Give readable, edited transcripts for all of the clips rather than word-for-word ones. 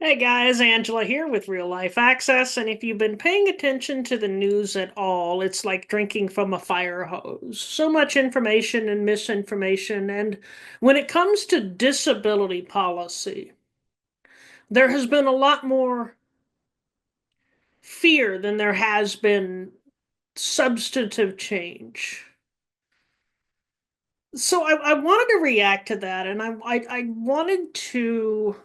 Hey guys, Angela here with Real Life Access, and if you've been paying attention to the news at all, it's like drinking from a fire hose. So much information and misinformation, and when it comes to disability policy, there has been a lot more fear than there has been substantive change. So I wanted to react to that, and I wanted to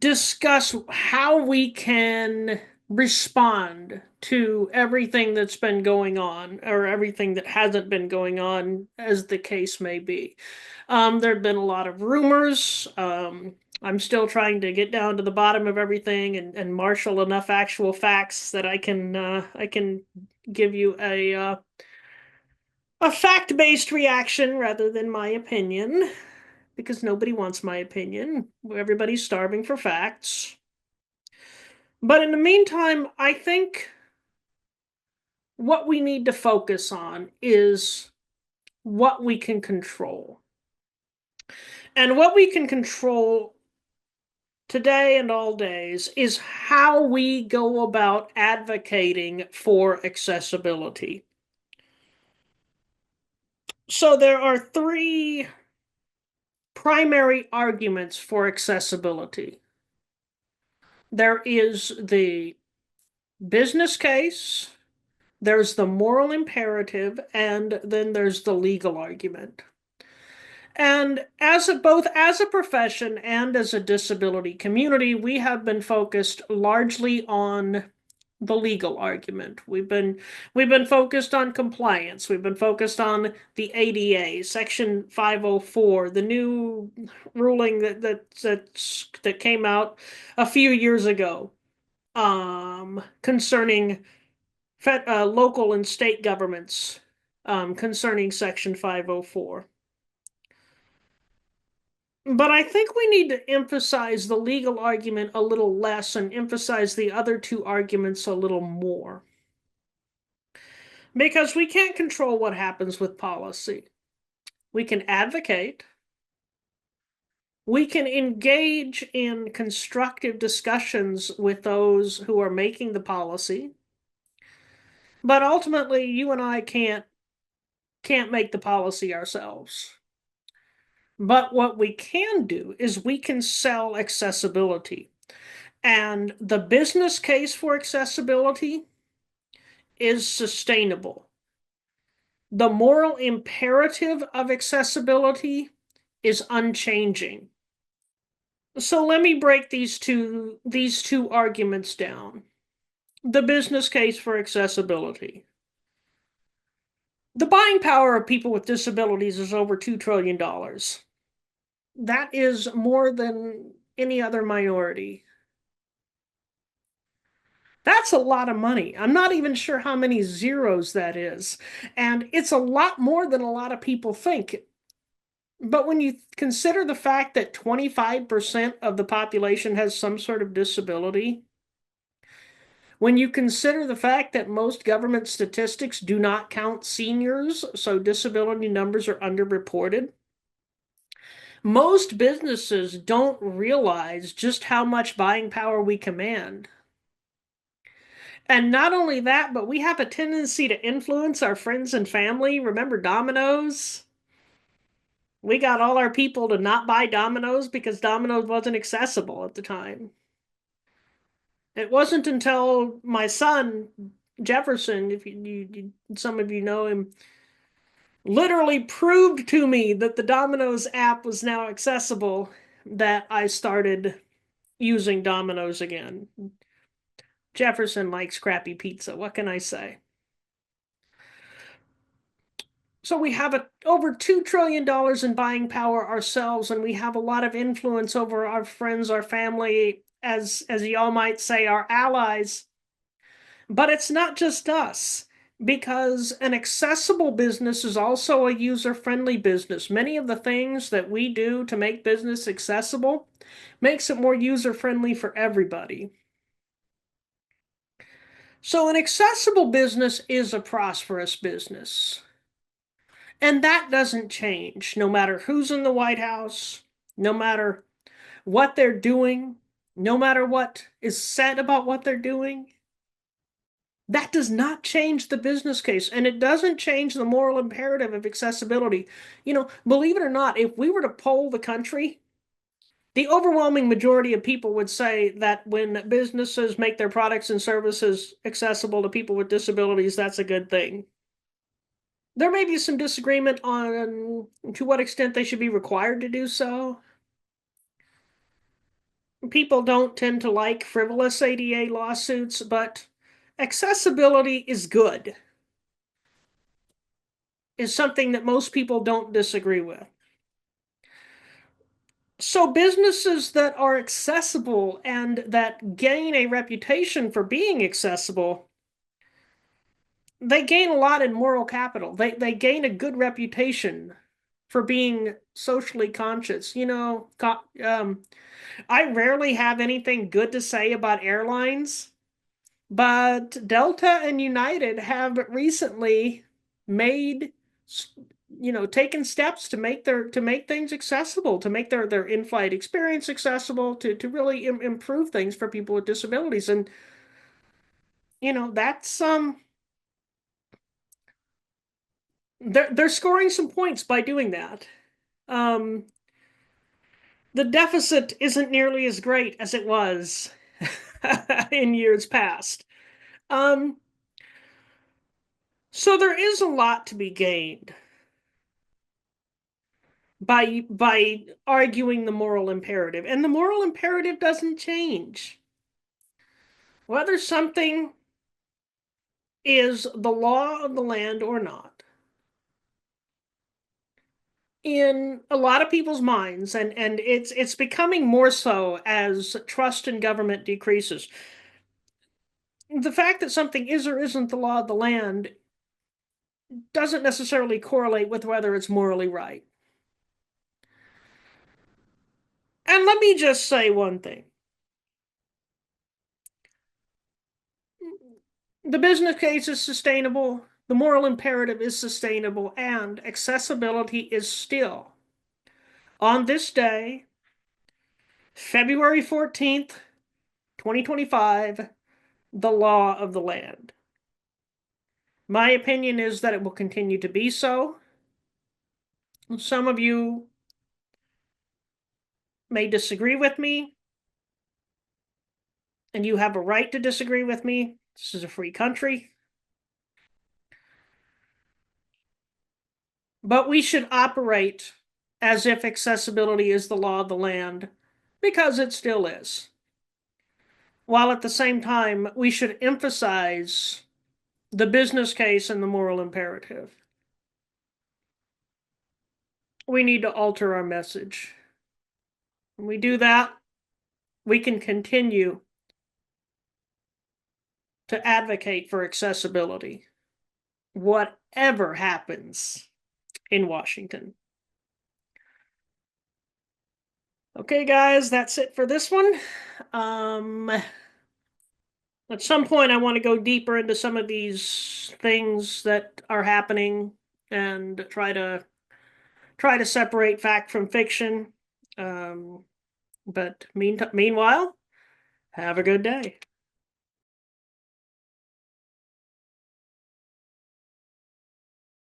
discuss how we can respond to everything that's been going on or everything that hasn't been going on, as the case may be. There have been a lot of rumors. I'm still trying to get down to the bottom of everything and marshal enough actual facts that I can give you a fact-based reaction rather than my opinion, because nobody wants my opinion. Everybody's starving for facts. But in the meantime, I think what we need to focus on is what we can control. And what we can control today and all days is how we go about advocating for accessibility. So there are three primary arguments for accessibility. There is the business case, there's the moral imperative, and then there's the legal argument. And both as a profession and as a disability community, we have been focused largely on the legal argument. We've been focused on compliance. We've been focused on the ADA, Section 504, the new ruling that came out a few years ago, concerning local and state governments, concerning Section 504. But I think we need to emphasize the legal argument a little less and emphasize the other two arguments a little more. Because we can't control what happens with policy. We can advocate, we can engage in constructive discussions with those who are making the policy, but ultimately you and I can't make the policy ourselves. But what we can do is we can sell accessibility. And the business case for accessibility is sustainable. The moral imperative of accessibility is unchanging. So let me break these two arguments down. The business case for accessibility. The buying power of people with disabilities is over $2 trillion. That is more than any other minority. That's a lot of money. I'm not even sure how many zeros that is. And it's a lot more than a lot of people think. But when you consider the fact that 25% of the population has some sort of disability, when you consider the fact that most government statistics do not count seniors, so disability numbers are underreported, most businesses don't realize just how much buying power we command. And not only that, but we have a tendency to influence our friends and family. Remember Domino's? We got all our people to not buy Domino's because Domino's wasn't accessible at the time. It wasn't until my son, Jefferson, if some of you know him, literally proved to me that the Domino's app was now accessible that I started using Domino's again. Jefferson likes crappy pizza. What can I say? So we have over $2 trillion in buying power ourselves, and we have a lot of influence over our friends, our family, as y'all might say, our allies. But it's not just us, because an accessible business is also a user-friendly business. Many of the things that we do to make business accessible makes it more user-friendly for everybody. So an accessible business is a prosperous business. And that doesn't change no matter who's in the White House, no matter what they're doing, no matter what is said about what they're doing, that does not change the business case, and it doesn't change the moral imperative of accessibility. Believe it or not, if we were to poll the country, the overwhelming majority of people would say that when businesses make their products and services accessible to people with disabilities, that's a good thing. There may be some disagreement on to what extent they should be required to do so. People don't tend to like frivolous ADA lawsuits, but accessibility is good, is something that most people don't disagree with. So businesses that are accessible and that gain a reputation for being accessible, they gain a lot in moral capital. They gain a good reputation for being socially conscious. I rarely have anything good to say about airlines, but Delta and United have recently made, taken steps to make things accessible, to make their in-flight experience accessible, to really improve things for people with disabilities. And that's they're scoring some points by doing that. Um, the deficit isn't nearly as great as it was in years past. Um, so there is a lot to be gained by arguing the moral imperative, and the moral imperative doesn't change. Whether something is the law of the land or not, in a lot of people's minds, and it's becoming more so as trust in government decreases. The fact that something is or isn't the law of the land doesn't necessarily correlate with whether it's morally right. And let me just say one thing. The business case is sustainable, the moral imperative is sustainable, and accessibility is still, on this day, February 14th, 2025, the law of the land. My opinion is that it will continue to be so. Some of you may disagree with me, and you have a right to disagree with me. This is a free country. But we should operate as if accessibility is the law of the land, because it still is. While at the same time, we should emphasize the business case and the moral imperative. We need to alter our message. When we do that, we can continue to advocate for accessibility, whatever happens in Washington. Okay, guys, that's it for this one. At some point, I want to go deeper into some of these things that are happening and try to separate fact from fiction. But meanwhile, have a good day.